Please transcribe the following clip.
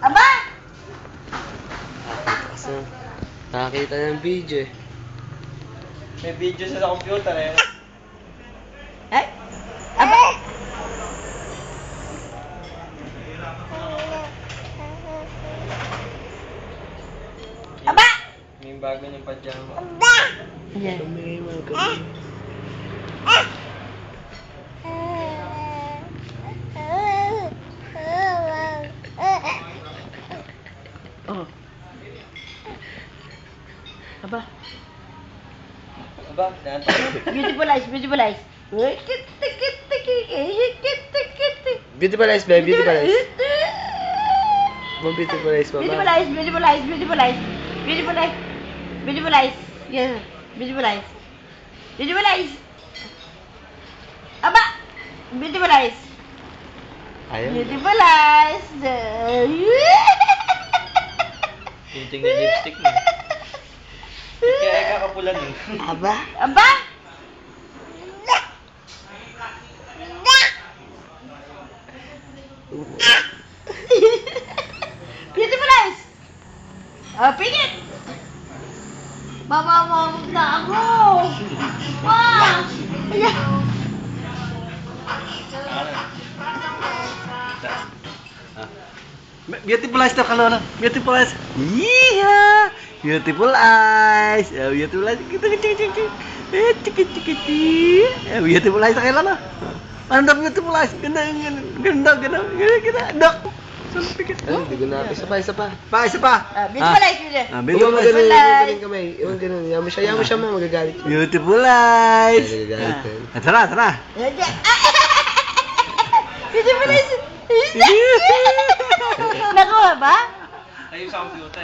Aba! Kasi nakakita ng video eh. May video sa computer eh. Ay! Aba! Aba! May bago niyang pajama. Yan. Tumingin mo kami. Oh. Aba. Aba, naantok na. Beautiful eyes, beautiful eyes. Beautiful eyes, babe. Beautiful eyes. Mo beautiful eyes, mama. Beautiful eyes, beautiful eyes, beautiful eyes. Beautiful eyes. Beautiful eyes. Yes. Beautiful eyes. Beautiful eyes. Aba! Beautiful eyes. Ayaw. Beautiful eyes. Tinting na lipstick mo. Kaya ay kakapulan eh. Aba? Aba? Beautiful eyes. Oh, pingit. Mamamamag na ako. Wow. Ayan. Beautiful eyes daw kalona. Beautiful eyes. Iya. Beautiful eyes. Beautiful eyes. Kita kita. Beautiful eyes kalona. Ano beautiful eyes? Ganda. Dok. Hindi ko na. Isa pa. Isa pa. Beautiful eyes. Beautiful eyes. Beautiful eyes. Iwan ganun. Yaman siya mo. Magagalit. Beautiful eyes. Magagalit yan. Tara. Beautiful eyes. Nakuha ba? Ayun sa computer.